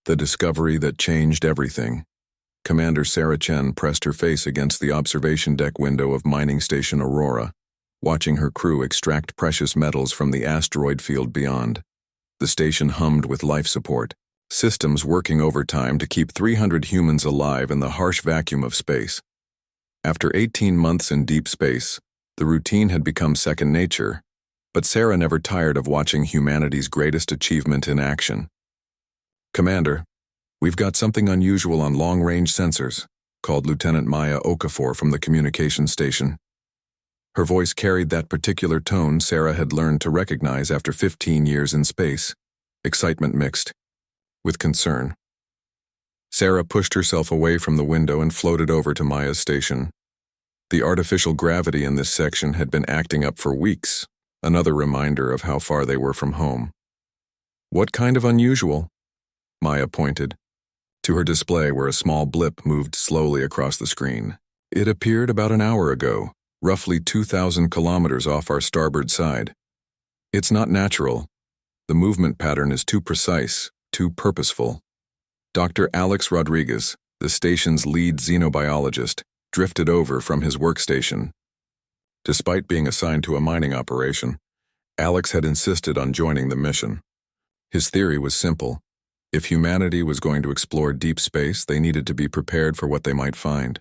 The discovery that changed everything. Commander Sarah Chen pressed her face against the observation deck window of mining station Aurora, watching her crew extract precious metals from the asteroid field beyond. The station hummed with life support, systems working overtime to keep 300 humans alive in the harsh vacuum of space. After 18 months in deep space, the routine had become second nature, but Sarah never tired of watching humanity's greatest achievement in action. "Commander, we've got something unusual on long-range sensors," called Lieutenant Maya Okafor from the communications station. Her voice carried that particular tone Sarah had learned to recognize after 15 years in space, excitement mixed with concern. Sarah pushed herself away from the window and floated over to Maya's station. The artificial gravity in this section had been acting up for weeks, another reminder of how far they were from home. "What kind of unusual?" Maya pointed to her display where a small blip moved slowly across the screen. "It appeared about an hour ago, roughly 2,000 kilometers off our starboard side. It's not natural. The movement pattern is too precise, too purposeful." Dr. Alex Rodriguez, the station's lead xenobiologist, drifted over from his workstation. Despite being assigned to a mining operation, Alex had insisted on joining the mission. His theory was simple. If humanity was going to explore deep space, they needed to be prepared for what they might find.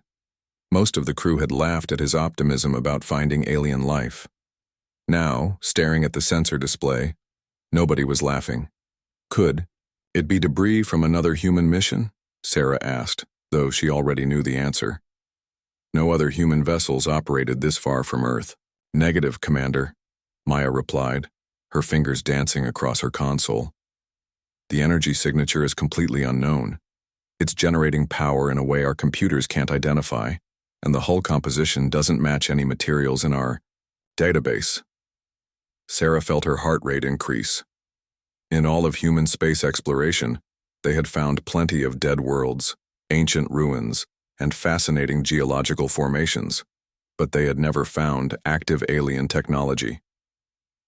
Most of the crew had laughed at his optimism about finding alien life. Now, staring at the sensor display, nobody was laughing. "Could it be debris from another human mission?" Sarah asked, though she already knew the answer. No other human vessels operated this far from Earth. "Negative, Commander," Maya replied, her fingers dancing across her console. "The energy signature is completely unknown. It's generating power in a way our computers can't identify, and the hull composition doesn't match any materials in our database." Sarah felt her heart rate increase. In all of human space exploration, they had found plenty of dead worlds, ancient ruins, and fascinating geological formations, but they had never found active alien technology.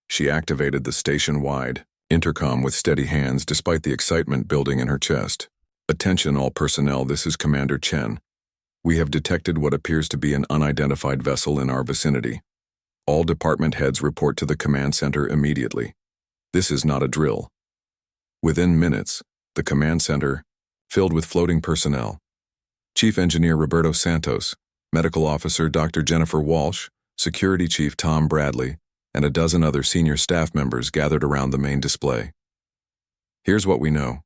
She activated the station-wide intercom with steady hands despite the excitement building in her chest. "Attention all personnel, this is Commander Chen. We have detected what appears to be an unidentified vessel in our vicinity. All department heads report to the command center immediately. This is not a drill." Within minutes, the command center filled with floating personnel. Chief Engineer Roberto Santos, Medical Officer Dr. Jennifer Walsh, Security Chief Tom Bradley, and a dozen other senior staff members gathered around the main display. "Here's what we know,"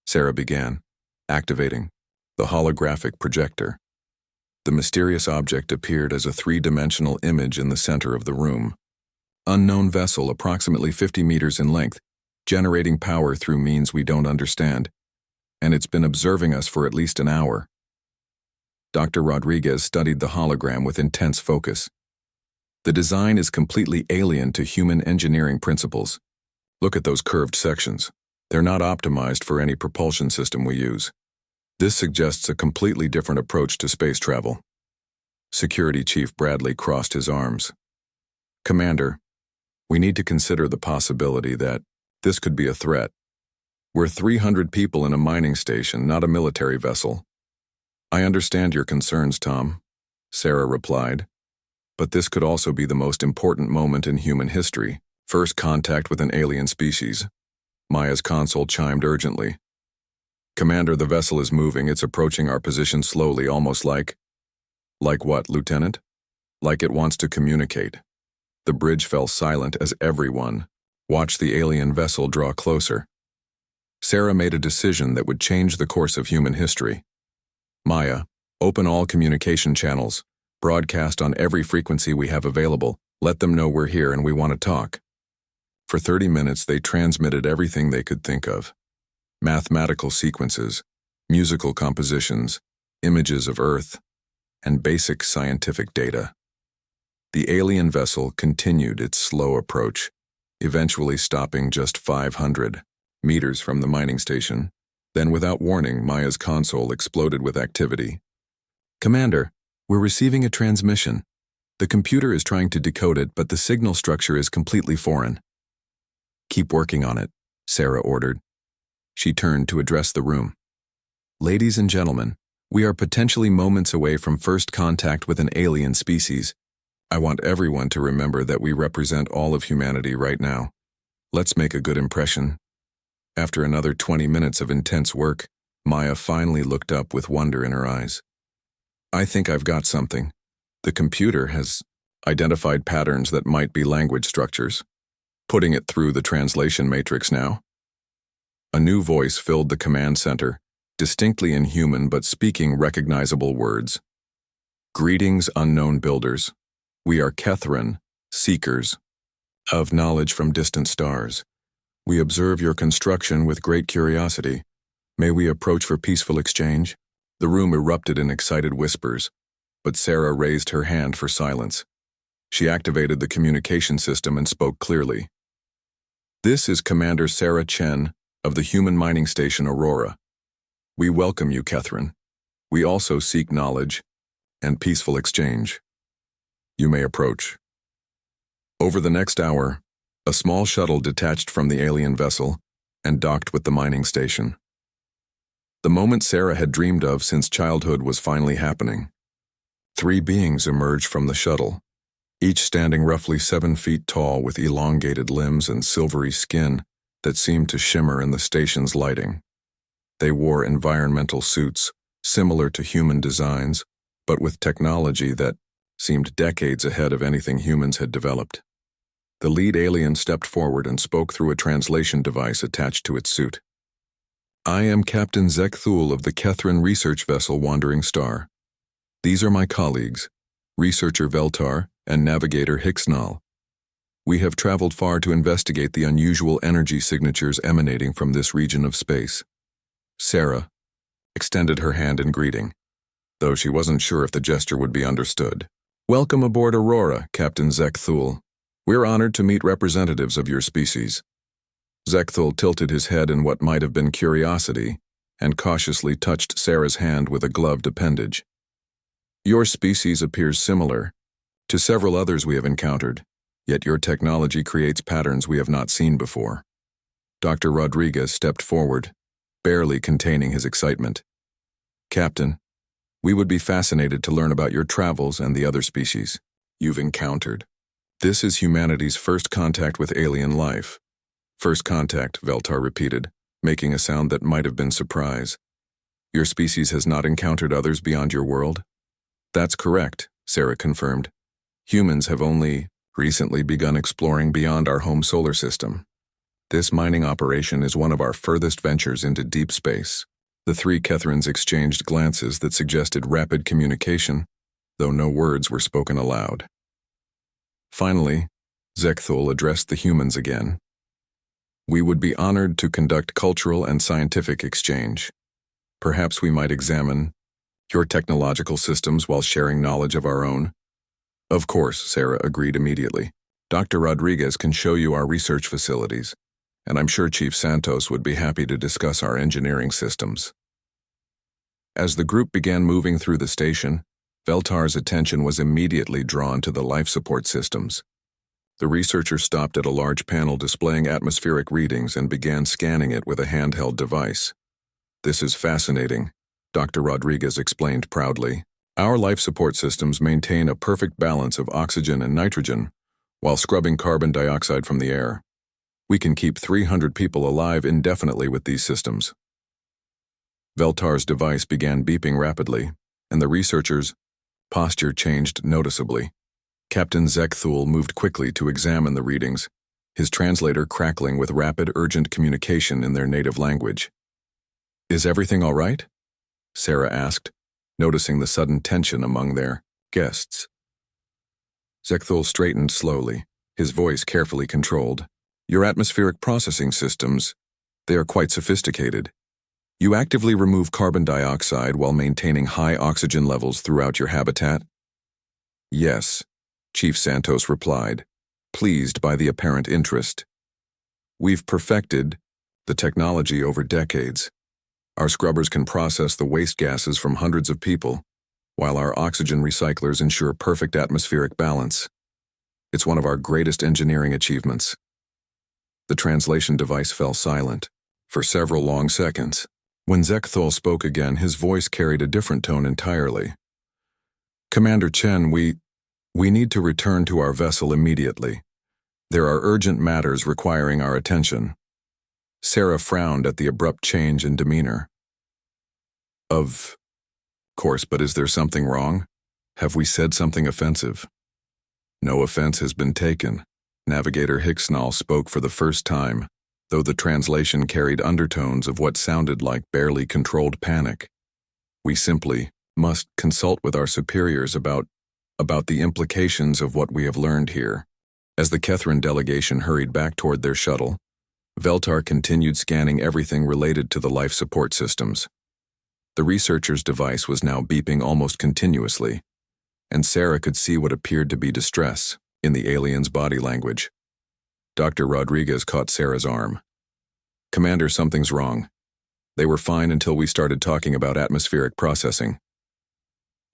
Sarah began, activating the holographic projector. The mysterious object appeared as a three-dimensional image in the center of the room. "Unknown vessel approximately 50 meters in length, generating power through means we don't understand, and it's been observing us for at least an hour." Dr. Rodriguez studied the hologram with intense focus. "The design is completely alien to human engineering principles. Look at those curved sections. They're not optimized for any propulsion system we use. This suggests a completely different approach to space travel." Security Chief Bradley crossed his arms. "Commander, we need to consider the possibility that this could be a threat. We're 300 people in a mining station, not a military vessel." "I understand your concerns, Tom," Sarah replied, "but this could also be the most important moment in human history. First contact with an alien species." Maya's console chimed urgently. "Commander, the vessel is moving. It's approaching our position slowly, almost like..." "Like what, Lieutenant?" "Like it wants to communicate." The bridge fell silent as everyone watched the alien vessel draw closer. Sarah made a decision that would change the course of human history. "Maya, open all communication channels. Broadcast on every frequency we have available. Let them know we're here and we want to talk." For 30 minutes, they transmitted everything they could think of. Mathematical sequences, musical compositions, images of Earth, and basic scientific data. The alien vessel continued its slow approach, eventually stopping just 500 meters from the mining station. Then, without warning, Maya's console exploded with activity. "Commander, we're receiving a transmission. The computer is trying to decode it, but the signal structure is completely foreign." "Keep working on it," Sarah ordered. She turned to address the room. Ladies and gentlemen, we are potentially moments away from first contact with an alien species. I want everyone to remember that we represent all of humanity right now. Let's make a good impression. After another 20 minutes of intense work, Maya finally looked up with wonder in her eyes. I think I've got something. The computer has identified patterns that might be language structures. Putting it through the translation matrix now. A new voice filled the command center, distinctly inhuman but speaking recognizable words. Greetings, unknown builders. We are Kethran, seekers of knowledge from distant stars. We observe your construction with great curiosity. May we approach for peaceful exchange? The room erupted in excited whispers, but Sarah raised her hand for silence. She activated the communication system and spoke clearly. This is Commander Sarah Chen of the human mining station Aurora. We welcome you, Kethran. We also seek knowledge and peaceful exchange. You may approach. Over the next hour, a small shuttle detached from the alien vessel and docked with the mining station. The moment Sarah had dreamed of since childhood was finally happening. 3 beings emerged from the shuttle, each standing roughly 7 feet tall with elongated limbs and silvery skin that seemed to shimmer in the station's lighting. They wore environmental suits, similar to human designs, but with technology that seemed decades ahead of anything humans had developed. The lead alien stepped forward and spoke through a translation device attached to its suit. I am Captain Zekthul of the Kethran research vessel Wandering Star. These are my colleagues, researcher Veltar and navigator Hixnal. We have traveled far to investigate the unusual energy signatures emanating from this region of space. Sarah extended her hand in greeting, though she wasn't sure if the gesture would be understood. Welcome aboard Aurora, Captain Zekthul. We're honored to meet representatives of your species. Zekthul tilted his head in what might have been curiosity and cautiously touched Sarah's hand with a gloved appendage. Your species appears similar to several others we have encountered, yet your technology creates patterns we have not seen before. Dr. Rodriguez stepped forward, barely containing his excitement. Captain, we would be fascinated to learn about your travels and the other species you've encountered. This is humanity's first contact with alien life. First contact, Veltar repeated, making a sound that might have been surprise. Your species has not encountered others beyond your world? That's correct, Sarah confirmed. Humans have only recently begun exploring beyond our home solar system. This mining operation is one of our furthest ventures into deep space. The 3 Kethrans exchanged glances that suggested rapid communication, though no words were spoken aloud. Finally, Zekthul addressed the humans again. We would be honored to conduct cultural and scientific exchange. Perhaps we might examine your technological systems while sharing knowledge of our own. Of course, Sarah agreed immediately. Dr. Rodriguez can show you our research facilities, and I'm sure Chief Santos would be happy to discuss our engineering systems. As the group began moving through the station, Veltar's attention was immediately drawn to the life support systems. The researcher stopped at a large panel displaying atmospheric readings and began scanning it with a handheld device. This is fascinating, Dr. Rodriguez explained proudly. Our life support systems maintain a perfect balance of oxygen and nitrogen while scrubbing carbon dioxide from the air. We can keep 300 people alive indefinitely with these systems. Veltar's device began beeping rapidly, and the researcher's posture changed noticeably. Captain Zekthul moved quickly to examine the readings, his translator crackling with rapid, urgent communication in their native language. Is everything all right? Sarah asked, noticing the sudden tension among their guests. Zekthul straightened slowly, his voice carefully controlled. Your atmospheric processing systems, they are quite sophisticated. You actively remove carbon dioxide while maintaining high oxygen levels throughout your habitat? Yes, Chief Santos replied, pleased by the apparent interest. We've perfected the technology over decades. Our scrubbers can process the waste gases from hundreds of people, while our oxygen recyclers ensure perfect atmospheric balance. It's one of our greatest engineering achievements. The translation device fell silent. for several long seconds. When Zekthul spoke again, his voice carried a different tone entirely. "Commander Chen, we need to return to our vessel immediately. There are urgent matters requiring our attention." Sarah frowned at the abrupt change in demeanor. Of course, but is there something wrong? Have we said something offensive? No offense has been taken. Navigator Hicksnall spoke for the first time, though the translation carried undertones of what sounded like barely controlled panic. We simply must consult with our superiors about the implications of what we have learned here. As the Kethrin delegation hurried back toward their shuttle, Veltar continued scanning everything related to the life support systems. The researcher's device was now beeping almost continuously, and Sarah could see what appeared to be distress in the alien's body language. Dr. Rodriguez caught Sarah's arm. "Commander, something's wrong. They were fine until we started talking about atmospheric processing."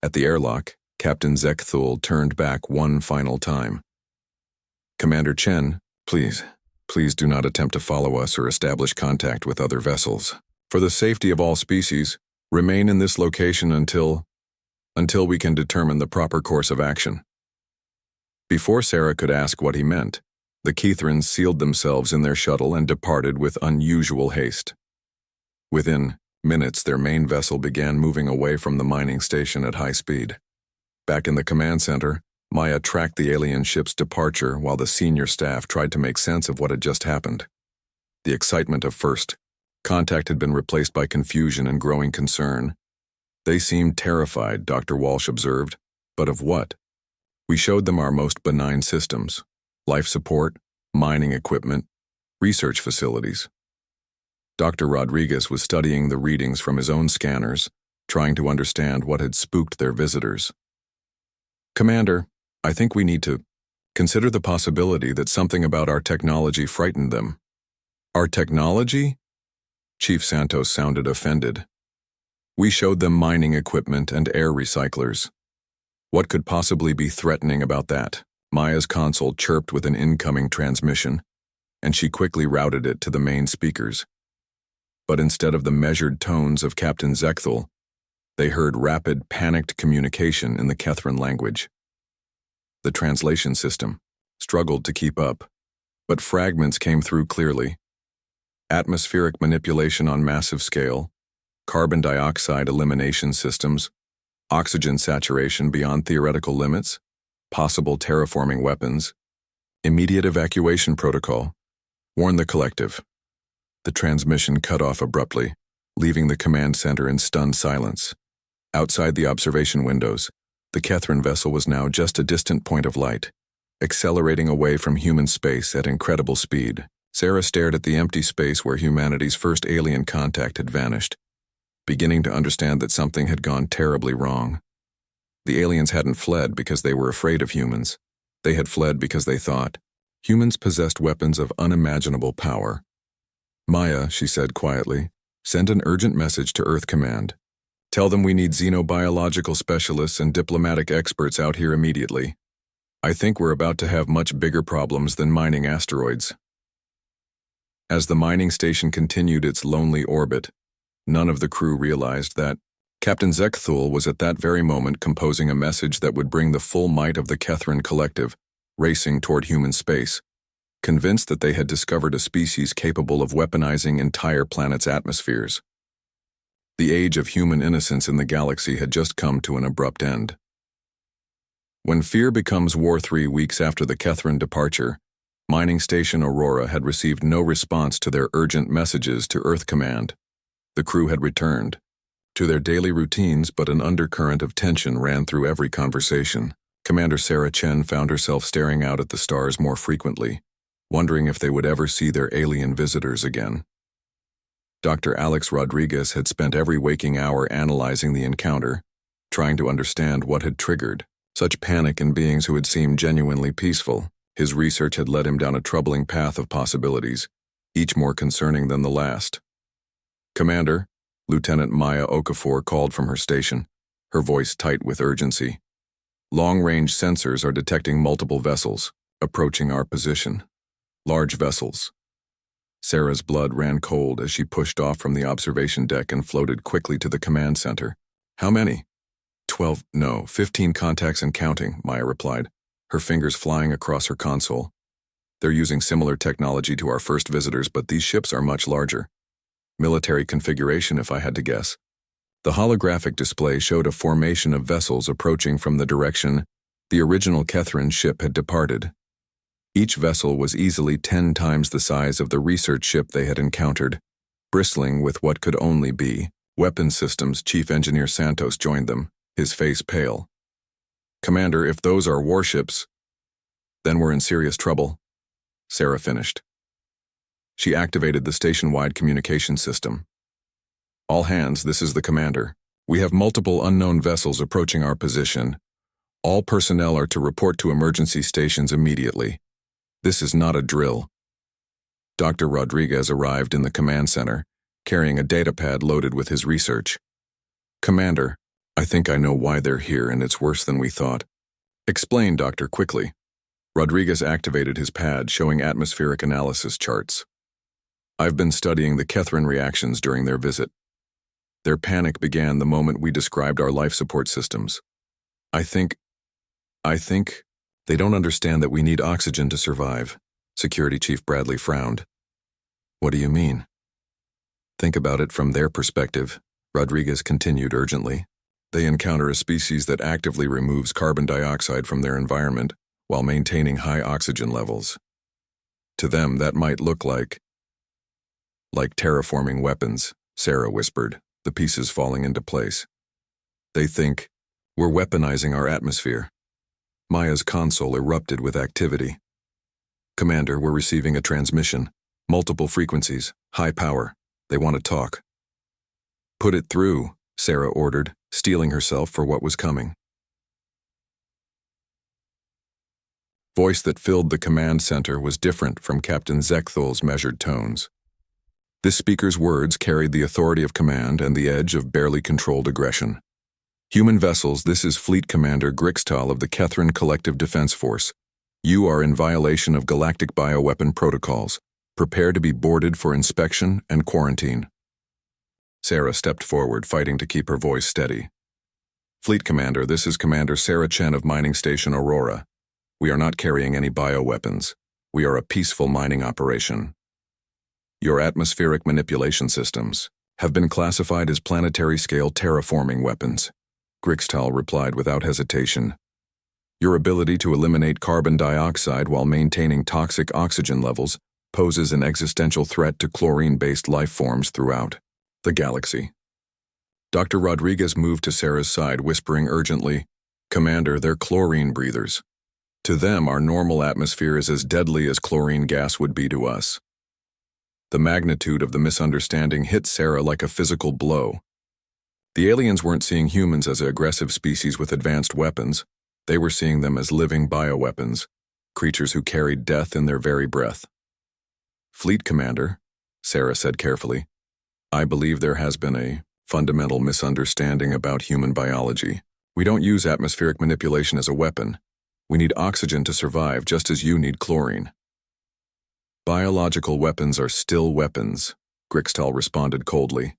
At the airlock, Captain Zekthul turned back one final time. "Commander Chen, please do not attempt to follow us or establish contact with other vessels. For the safety of all species, remain in this location until we can determine the proper course of action." Before Sarah could ask what he meant, the Kethrins sealed themselves in their shuttle and departed with unusual haste. Within minutes, their main vessel began moving away from the mining station at high speed. Back in the command center, Maya tracked the alien ship's departure while the senior staff tried to make sense of what had just happened. The excitement of first contact had been replaced by confusion and growing concern. "They seemed terrified," Dr. Walsh observed. "But of what?" "We showed them our most benign systems: life support, mining equipment, research facilities." Dr. Rodriguez was studying the readings from his own scanners, trying to understand what had spooked their visitors. "Commander, I think we need to consider the possibility that something about our technology frightened them." "Our technology?" Chief Santos sounded offended. "We showed them mining equipment and air recyclers. What could possibly be threatening about that?" Maya's console chirped with an incoming transmission, and she quickly routed it to the main speakers. But instead of the measured tones of Captain Zekthul, they heard rapid, panicked communication in the Kethrin language. The translation system struggled to keep up, but fragments came through clearly. Atmospheric manipulation on massive scale, carbon dioxide elimination systems, oxygen saturation beyond theoretical limits, possible terraforming weapons, immediate evacuation protocol, warn the collective. The transmission cut off abruptly, leaving the command center in stunned silence. Outside the observation windows, the Kethrin vessel was now just a distant point of light, accelerating away from human space at incredible speed. Sarah stared at the empty space where humanity's first alien contact had vanished, beginning to understand that something had gone terribly wrong. The aliens hadn't fled because they were afraid of humans. They had fled because they thought humans possessed weapons of unimaginable power. "Maya," she said quietly, "send an urgent message to Earth Command. Tell them we need xenobiological specialists and diplomatic experts out here immediately. I think we're about to have much bigger problems than mining asteroids." As the mining station continued its lonely orbit, none of the crew realized that Captain Zekthul was at that very moment composing a message that would bring the full might of the Kethrin collective racing toward human space, convinced that they had discovered a species capable of weaponizing entire planets' atmospheres. The age of human innocence in the galaxy had just come to an abrupt end. When fear becomes war 3 weeks after the Kethrin departure, Mining Station Aurora had received no response to their urgent messages to Earth Command. The crew had returned to their daily routines, but an undercurrent of tension ran through every conversation. Commander Sarah Chen found herself staring out at the stars more frequently, wondering if they would ever see their alien visitors again. Dr. Alex Rodriguez had spent every waking hour analyzing the encounter, trying to understand what had triggered such panic in beings who had seemed genuinely peaceful. His research had led him down a troubling path of possibilities, each more concerning than the last. "Commander," Lieutenant Maya Okafor called from her station, her voice tight with urgency. "Long-range sensors are detecting multiple vessels approaching our position. Large vessels." Sarah's blood ran cold as she pushed off from the observation deck and floated quickly to the command center. How many? 12, no, 15 contacts and counting, Maya replied, her fingers flying across her console. They're using similar technology to our first visitors, but these ships are much larger. Military configuration, if I had to guess. The holographic display showed a formation of vessels approaching from the direction the original Kethrin ship had departed. Each vessel was easily 10 times the size of the research ship they had encountered, bristling with what could only be weapons systems. Chief Engineer Santos joined them, his face pale. Commander, if those are warships, then we're in serious trouble, Sarah finished. She activated the station-wide communication system. All hands, this is the commander. We have multiple unknown vessels approaching our position. All personnel are to report to emergency stations immediately. This is not a drill. Dr. Rodriguez arrived in the command center, carrying a datapad loaded with his research. Commander, I think I know why they're here, and it's worse than we thought. Explain, Doctor, quickly. Rodriguez activated his pad, showing atmospheric analysis charts. I've been studying the Kethrin reactions during their visit. Their panic began the moment we described our life support systems. I think they don't understand that we need oxygen to survive. Security Chief Bradley frowned. What do you mean? Think about it from their perspective, Rodriguez continued urgently. They encounter a species that actively removes carbon dioxide from their environment while maintaining high oxygen levels. To them, that might look like terraforming weapons, Sarah whispered, the pieces falling into place. They think we're weaponizing our atmosphere. Maya's console erupted with activity. Commander, we're receiving a transmission. Multiple frequencies, high power. They want to talk. Put it through, Sarah ordered, steeling herself for what was coming. Voice that filled the command center was different from Captain Zechthel's measured tones. This speaker's words carried the authority of command and the edge of barely controlled aggression. Human vessels, this is Fleet Commander Grixtal of the Kethrin Collective Defense Force. You are in violation of galactic bioweapon protocols. Prepare to be boarded for inspection and quarantine. Sarah stepped forward, fighting to keep her voice steady. Fleet Commander, this is Commander Sarah Chen of Mining Station Aurora. We are not carrying any bioweapons. We are a peaceful mining operation. Your atmospheric manipulation systems have been classified as planetary-scale terraforming weapons, Grixtal replied without hesitation. Your ability to eliminate carbon dioxide while maintaining toxic oxygen levels poses an existential threat to chlorine-based life forms throughout the galaxy. Dr. Rodriguez moved to Sarah's side, whispering urgently, Commander, they're chlorine breathers. To them, our normal atmosphere is as deadly as chlorine gas would be to us. The magnitude of the misunderstanding hit Sarah like a physical blow. The aliens weren't seeing humans as an aggressive species with advanced weapons. They were seeing them as living bioweapons, creatures who carried death in their very breath. Fleet Commander, Sarah said carefully, I believe there has been a fundamental misunderstanding about human biology. We don't use atmospheric manipulation as a weapon. We need oxygen to survive, just as you need chlorine. Biological weapons are still weapons, Grixtal responded coldly.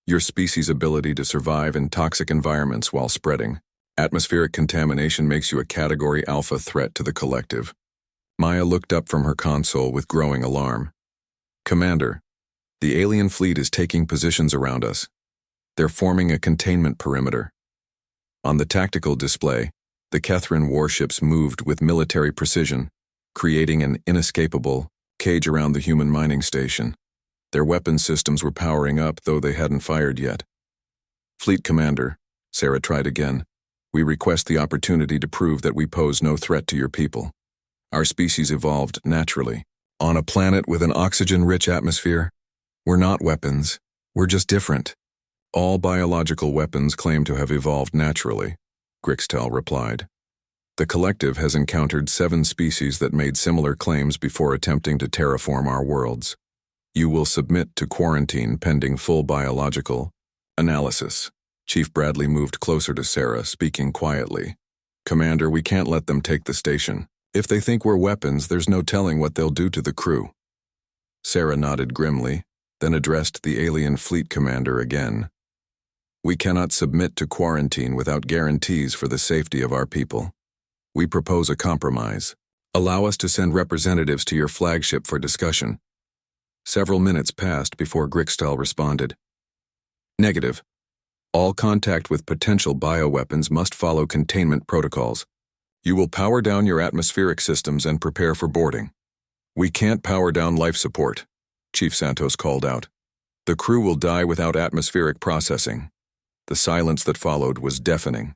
Your species' ability to survive in toxic environments while spreading. Atmospheric contamination makes you a Category Alpha threat to the collective. Maya looked up from her console with growing alarm. Commander, the alien fleet is taking positions around us. They're forming a containment perimeter. On the tactical display, the Kethrin warships moved with military precision, creating an inescapable cage around the human mining station. Their weapon systems were powering up, though they hadn't fired yet. Fleet Commander, Sarah tried again, we request the opportunity to prove that we pose no threat to your people. Our species evolved naturally. On a planet with an oxygen-rich atmosphere, we're not weapons, we're just different. All biological weapons claim to have evolved naturally, Grixtal replied. The collective has encountered 7 species that made similar claims before attempting to terraform our worlds. You will submit to quarantine pending full biological analysis. Chief Bradley moved closer to Sarah, speaking quietly. Commander, we can't let them take the station. If they think we're weapons, there's no telling what they'll do to the crew. Sarah nodded grimly, then addressed the alien fleet commander again. We cannot submit to quarantine without guarantees for the safety of our people. We propose a compromise. Allow us to send representatives to your flagship for discussion. Several minutes passed before Grixtal responded. Negative. All contact with potential bioweapons must follow containment protocols. You will power down your atmospheric systems and prepare for boarding. We can't power down life support, Chief Santos called out. The crew will die without atmospheric processing. The silence that followed was deafening.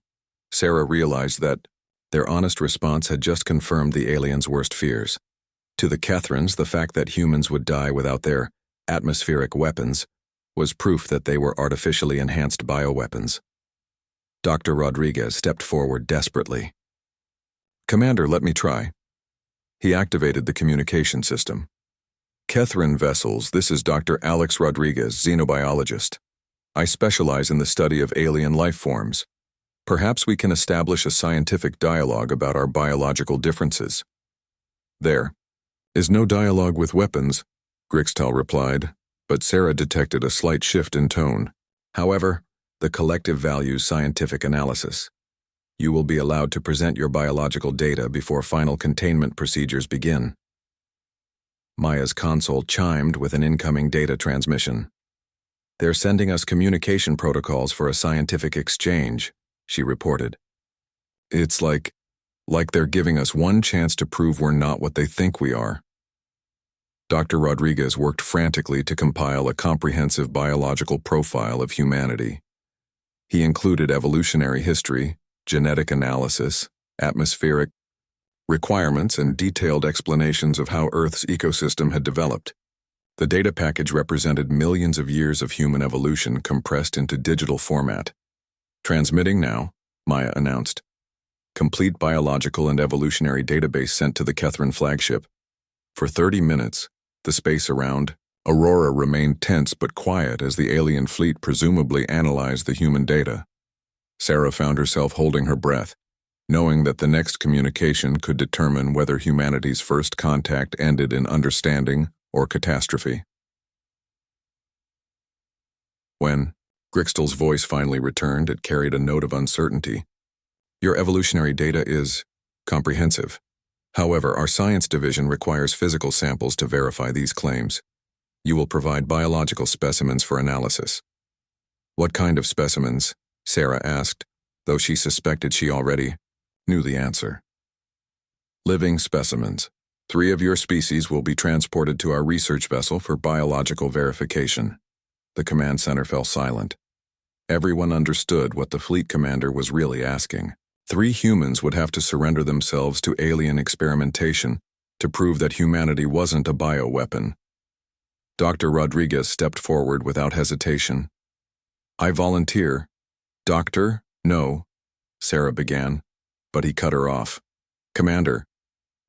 Sarah realized that their honest response had just confirmed the aliens' worst fears. To the Kethrans, the fact that humans would die without their atmospheric weapons was proof that they were artificially enhanced bioweapons. Dr. Rodriguez stepped forward desperately. Commander, let me try. He activated the communication system. Kethran vessels, this is Dr. Alex Rodriguez, xenobiologist. I specialize in the study of alien life forms. Perhaps we can establish a scientific dialogue about our biological differences. There is no dialogue with weapons, Grixtal replied, but Sarah detected a slight shift in tone. However, the collective values scientific analysis. You will be allowed to present your biological data before final containment procedures begin. Maya's console chimed with an incoming data transmission. They're sending us communication protocols for a scientific exchange, she reported. It's like they're giving us one chance to prove we're not what they think we are. Dr. Rodriguez worked frantically to compile a comprehensive biological profile of humanity. He included evolutionary history, genetic analysis, atmospheric requirements, and detailed explanations of how Earth's ecosystem had developed. The data package represented millions of years of human evolution compressed into digital format. Transmitting now, Maya announced. Complete biological and evolutionary database sent to the Kethran flagship. For 30 minutes, the space around Aurora remained tense but quiet as the alien fleet presumably analyzed the human data. Sarah found herself holding her breath, knowing that the next communication could determine whether humanity's first contact ended in understanding or catastrophe. When Grixtal's voice finally returned, it carried a note of uncertainty. Your evolutionary data is comprehensive. However, our science division requires physical samples to verify these claims. You will provide biological specimens for analysis. What kind of specimens? Sarah asked, though she suspected she already knew the answer. Living specimens. 3 of your species will be transported to our research vessel for biological verification. The command center fell silent. Everyone understood what the fleet commander was really asking. 3 humans would have to surrender themselves to alien experimentation to prove that humanity wasn't a bioweapon. Dr. Rodriguez stepped forward without hesitation. I volunteer. Doctor, no, Sarah began, but he cut her off. Commander,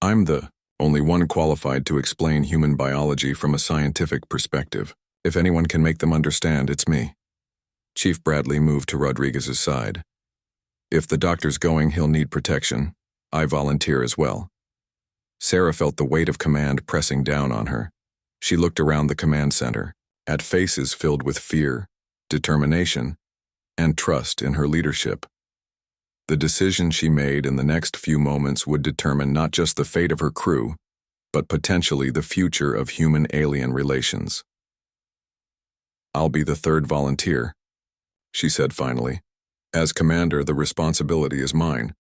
I'm the only one qualified to explain human biology from a scientific perspective. If anyone can make them understand, it's me. Chief Bradley moved to Rodriguez's side. If the doctor's going, he'll need protection. I volunteer as well. Sarah felt the weight of command pressing down on her. She looked around the command center, at faces filled with fear, determination, and trust in her leadership. The decision she made in the next few moments would determine not just the fate of her crew, but potentially the future of human-alien relations. I'll be the 3rd volunteer, she said finally. As commander, the responsibility is mine.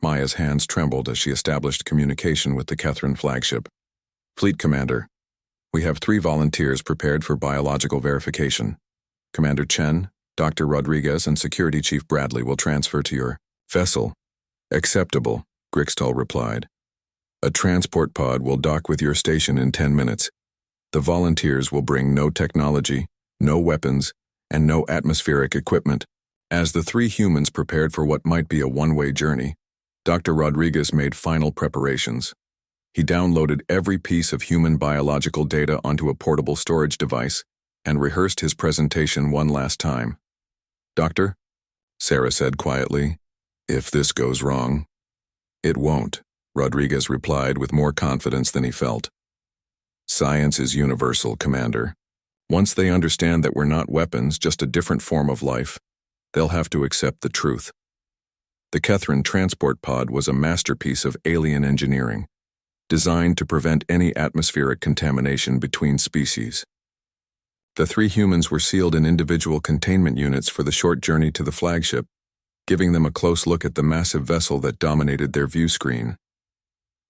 Maya's hands trembled as she established communication with the Kethran flagship. Fleet commander, we have 3 volunteers prepared for biological verification. Commander Chen, Dr. Rodriguez, and Security Chief Bradley will transfer to your vessel. Acceptable, Grixtal replied. A transport pod will dock with your station in 10 minutes. The volunteers will bring no technology, no weapons, and no atmospheric equipment. As the 3 humans prepared for what might be a one-way journey, Dr. Rodriguez made final preparations. He downloaded every piece of human biological data onto a portable storage device and rehearsed his presentation one last time. Doctor, Sarah said quietly, if this goes wrong. It won't, Rodriguez replied with more confidence than he felt. Science is universal, Commander. Once they understand that we're not weapons, just a different form of life, they'll have to accept the truth. The Kethrin transport pod was a masterpiece of alien engineering, designed to prevent any atmospheric contamination between species. The three humans were sealed in individual containment units for the short journey to the flagship, giving them a close look at the massive vessel that dominated their view screen.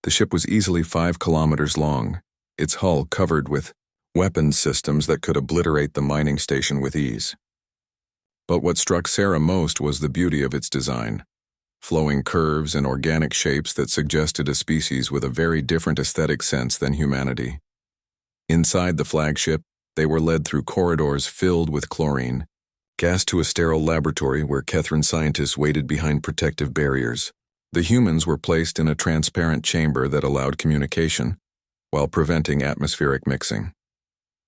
The ship was easily 5 kilometers long, its hull covered with weapons systems that could obliterate the mining station with ease. But what struck Sarah most was the beauty of its design. Flowing curves and organic shapes that suggested a species with a very different aesthetic sense than humanity. Inside the flagship, they were led through corridors filled with chlorine, gas to a sterile laboratory where Kethrin scientists waited behind protective barriers. The humans were placed in a transparent chamber that allowed communication, while preventing atmospheric mixing.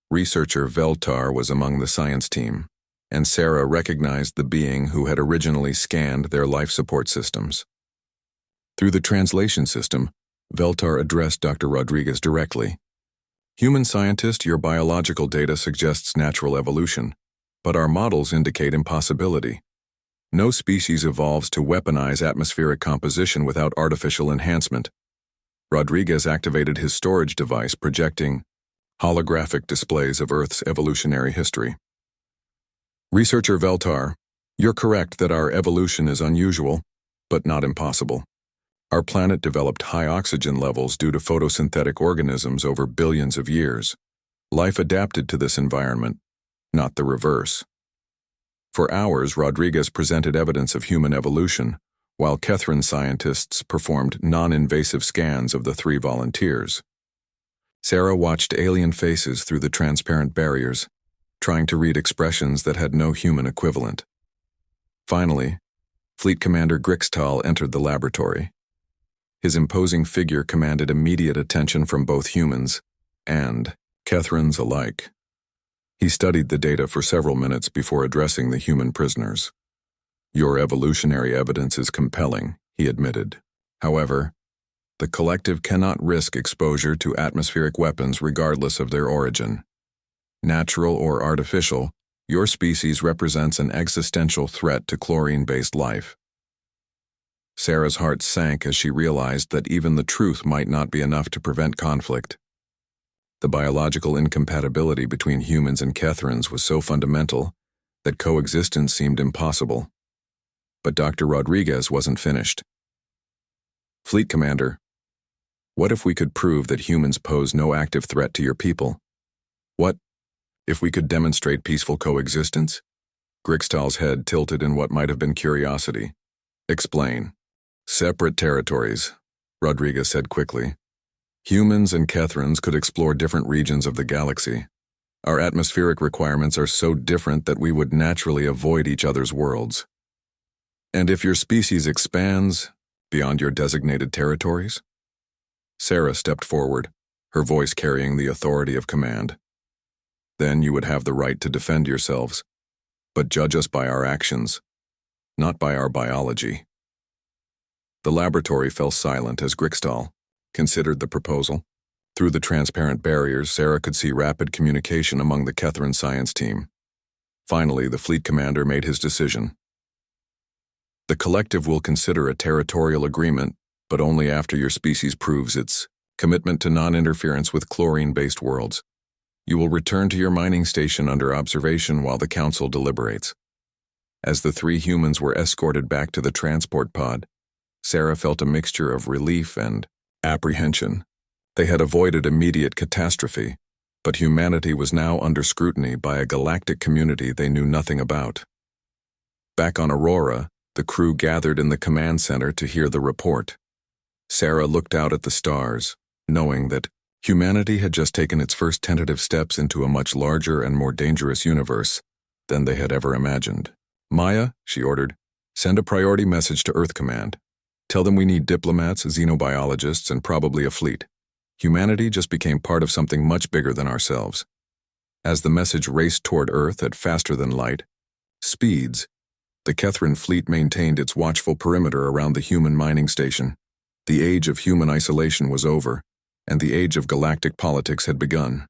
Researcher Veltar was among the science team, and Sarah recognized the being who had originally scanned their life support systems. Through the translation system, Veltar addressed Dr. Rodriguez directly. "Human scientist, your biological data suggests natural evolution, but our models indicate impossibility. No species evolves to weaponize atmospheric composition without artificial enhancement." Rodriguez activated his storage device, projecting holographic displays of Earth's evolutionary history. "Researcher Veltar, you're correct that our evolution is unusual, but not impossible. Our planet developed high oxygen levels due to photosynthetic organisms over billions of years. Life adapted to this environment, not the reverse." For hours, Rodriguez presented evidence of human evolution, while Kethrin scientists performed non-invasive scans of the three volunteers. Sarah watched alien faces through the transparent barriers, trying to read expressions that had no human equivalent. Finally, Fleet Commander Grixtal entered the laboratory. His imposing figure commanded immediate attention from both humans and Kethrins alike. He studied the data for several minutes before addressing the human prisoners. "Your evolutionary evidence is compelling," he admitted. "However, the collective cannot risk exposure to atmospheric weapons regardless of their origin. Natural or artificial, your species represents an existential threat to chlorine-based life." Sarah's heart sank as she realized that even the truth might not be enough to prevent conflict. The biological incompatibility between humans and Kethrins was so fundamental that coexistence seemed impossible. But Dr. Rodriguez wasn't finished. "Fleet Commander, what if we could prove that humans pose no active threat to your people? What if we could demonstrate peaceful coexistence?" Grixtal's head tilted in what might have been curiosity. "Explain." "Separate territories," Rodriguez said quickly. "Humans and Kethrins could explore different regions of the galaxy. Our atmospheric requirements are so different that we would naturally avoid each other's worlds. And if your species expands beyond your designated territories?" Sarah stepped forward, her voice carrying the authority of command. "Then you would have the right to defend yourselves, but judge us by our actions, not by our biology." The laboratory fell silent as Grixtal considered the proposal. Through the transparent barriers, Sarah could see rapid communication among the Kethrin science team. Finally, the fleet commander made his decision. "The collective will consider a territorial agreement, but only after your species proves its commitment to non-interference with chlorine-based worlds. You will return to your mining station under observation while the council deliberates." As the three humans were escorted back to the transport pod, Sarah felt a mixture of relief and apprehension. They had avoided immediate catastrophe, but humanity was now under scrutiny by a galactic community they knew nothing about. Back on Aurora, the crew gathered in the command center to hear the report. Sarah looked out at the stars, knowing that humanity had just taken its first tentative steps into a much larger and more dangerous universe than they had ever imagined. "Maya," she ordered, "send a priority message to Earth Command. Tell them we need diplomats, xenobiologists, and probably a fleet. Humanity just became part of something much bigger than ourselves." As the message raced toward Earth at faster-than-light speeds, the Kethrin fleet maintained its watchful perimeter around the human mining station. The age of human isolation was over, and the age of galactic politics had begun.